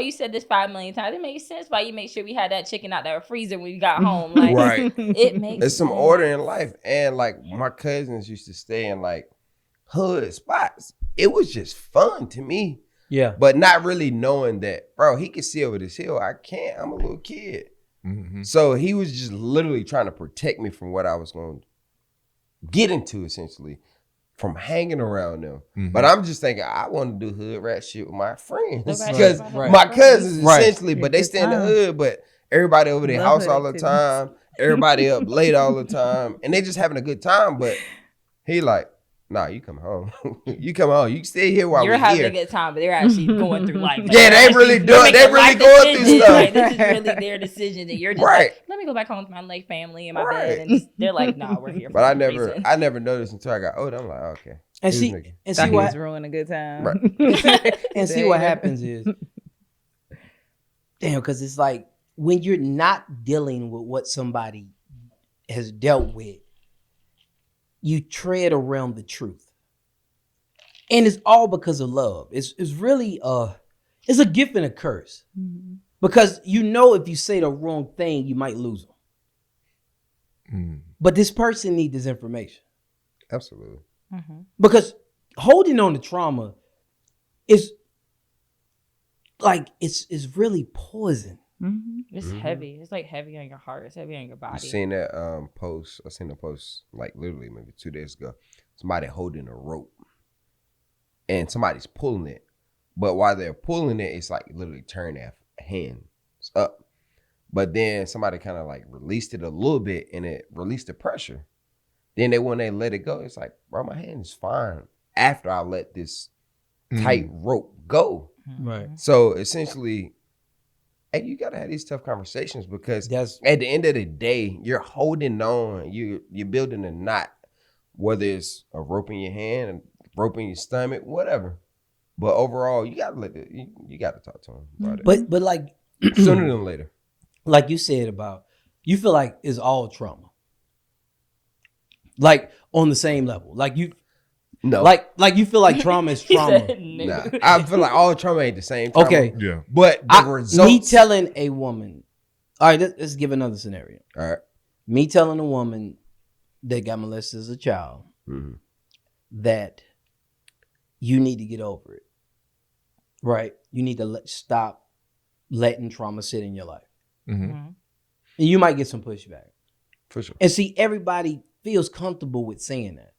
you said this 5 million times. It makes sense why you make sure we had that chicken out that freezer when you got home. Like, Right. It makes It's some sense. order in life. And like my cousins used to stay in like hood spots. It was just fun to me. Yeah. But not really knowing that, bro, he can see over this hill. I can't. I'm a little kid. Mm-hmm. So he was just literally trying to protect me from what I was going to get into, essentially, from hanging around them. Mm-hmm. But I'm just thinking, I want to do hood rat shit with my friends. Right. Because Right. my cousins, Right. essentially, but they stay in the hood, but everybody over their Love house hood all the activities. time. Everybody up late all the time. And they just having a good time. But he like, nah, you come home. You come home. You stay here while You're we're having here. a good time, but they're actually going through life. Like, Yeah, they they're really actually- do they're it. They making really life going through decisions. stuff. Like, this is really their decision, and you're just Right. like, let me go back home to my like family and my Right. bed, and just, they're like, nah, we're here. For But I some reason. never noticed until I got older. I'm like, okay. And This see, nigga. and Thought see he what was ruining a good time. Right. and see what happens is, damn, because it's like when you're not dealing with what somebody has dealt with, you tread around the truth, and it's all because of love. It's really it's a gift and a curse because you know if you say the wrong thing, you might lose them. Mm. But this person needs this information. Absolutely. Because holding on to trauma is like it's really poison. It's heavy. It's like heavy on your heart. It's heavy on your body. You seen that post? I seen the post like literally maybe 2 days ago. Somebody holding a rope and somebody's pulling it. But while they're pulling it, it's like literally turn their hands up. But then somebody kind of like released it a little bit and it released the pressure. Then when they let it go, it's like, bro, my hand is fine after I let this tight rope go. Right. So essentially, hey, you gotta have these tough conversations because That's at the end of the day, you're holding on, you're building a knot, whether it's a rope in your hand, a rope in your stomach, whatever. But overall, you gotta you gotta talk to them about it. but like Sooner than later. like you said about you feel like it's all trauma. Like on the same level. Like you No. like you feel like trauma is He trauma. said, no. Nah. I feel like all trauma ain't the same trauma. Okay. Yeah. But the results. Me telling a woman, all right, let's give another scenario. All right. Me telling a woman that got molested as a child Mhm. that you need to get over it. Right? You need to stop letting trauma sit in your life. Mm-hmm. And you might get some pushback. For sure. And see, everybody feels comfortable with saying that.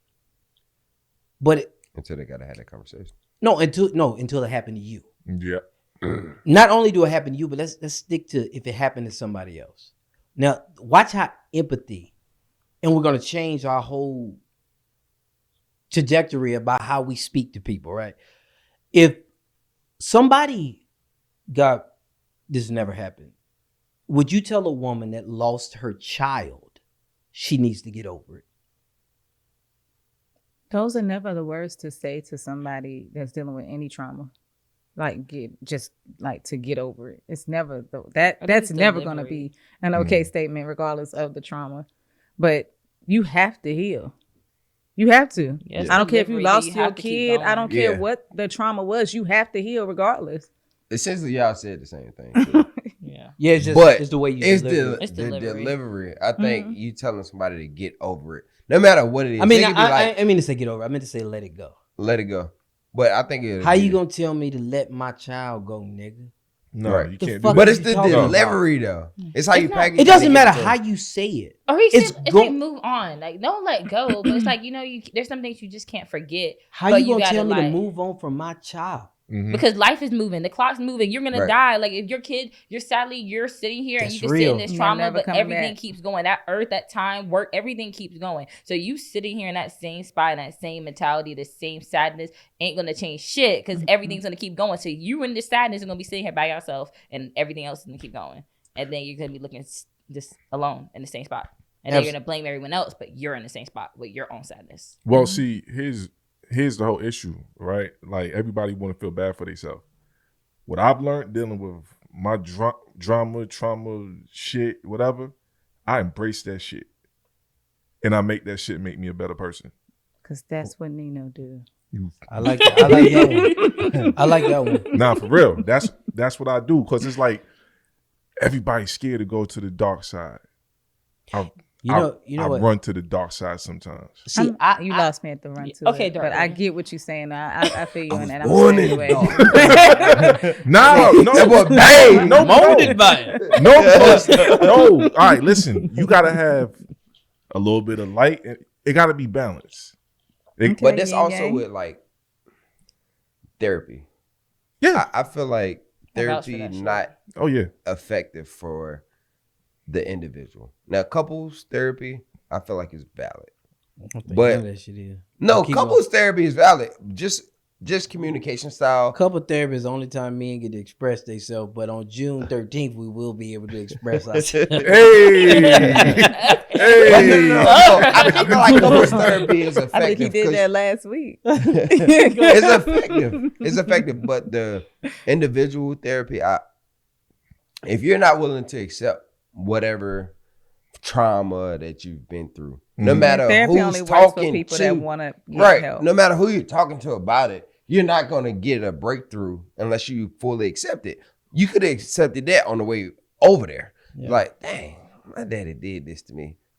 But Until they gotta have that conversation. until it happened to you. Yeah. Not only do it happen to you, but let's stick to if it happened to somebody else. Now, watch how empathy, and we're going to change our whole trajectory about how we speak to people, right? If somebody this never happened, would you tell a woman that lost her child she needs to get over it? Those are never the words to say to somebody that's dealing with any trauma. Like to get over it. It's never that's never gonna be an okay statement regardless of the trauma. But you have to heal. You have to. Yes, I don't care if you delivery, lost you your have to keep kid. I going. don't care Yeah. what the trauma was. You have to heal regardless. Essentially, y'all said the same thing. Too. Yeah. Yeah, it's just But it's the way you It's deliver it. It's the delivery. delivery. I think you telling somebody to get over it, no matter what it is. I mean, They could be like, I mean to say get over. I meant to say let it go. let it go. But I think it. How you gonna tell me to let my child go, nigga? No, Right. you The can't fuck- do But that. it's the Talking about- delivery though. It's how you It's not- package. It doesn't and matter get it to how them. you say it. Or he It's said, it's go- like move on. Like don't let go. But it's like, there's some things you just can't forget. How But you gonna gotta, tell me to like- move on from my child? Mhm. Because life is moving, the clock's moving. You're gonna Right. die. Like if your kid, you're sitting here and That's you just sit real. in this You're trauma, never but coming everything back. keeps going. That earth, that time, work, everything keeps going. So you sitting here in that same spot, in that same mentality, the same sadness ain't gonna change shit because everything's gonna keep going. So you in this sadness are gonna be sitting here by yourself, and everything else is gonna keep going. And then you're gonna be looking just alone in the same spot, and then you're gonna blame everyone else, but you're in the same spot with your own sadness. Well, see, here's the whole issue, right? Like everybody want to feel bad for themselves. What I've learned dealing with my drama, trauma, shit, whatever, I embrace that shit, and I make that shit make me a better person. Because that's what Nino do. I like that. I like that one. I like that one. Nah, for real, that's what I do because it's like everybody's scared to go to the dark side. I what? run to the dark side sometimes. See, You lost me at the run to okay, it, dark. but I get what you're saying. I feel you in that. I'm born the in same the way. No, That boy bang. no, molded by it. no, because, no. All right, listen. You gotta have a little bit of light. It gotta be balanced. But that's yin also yang. with like therapy. Yeah. I feel like I vouch for therapy that shit. not Oh yeah. effective for the individual. Now, couples therapy, I feel like is valid. But that shit is. no, Keep couples therapy is valid. Just communication style. Couple therapy is the only time men get to express themselves, but on June 13th, we will be able to express ourselves. Hey. No. I feel like couples therapy is effective. I think he did 'cause that last week. it's effective. It's effective. But the individual therapy, if you're not willing to accept whatever trauma that you've been through, no matter Therapy only who's works for talking people to, that want to get right? help. No matter who you're talking to about it, you're not gonna get a breakthrough unless you fully accept it. You could have accepted that on the way over there. Yeah. Like, dang, my daddy did this to me.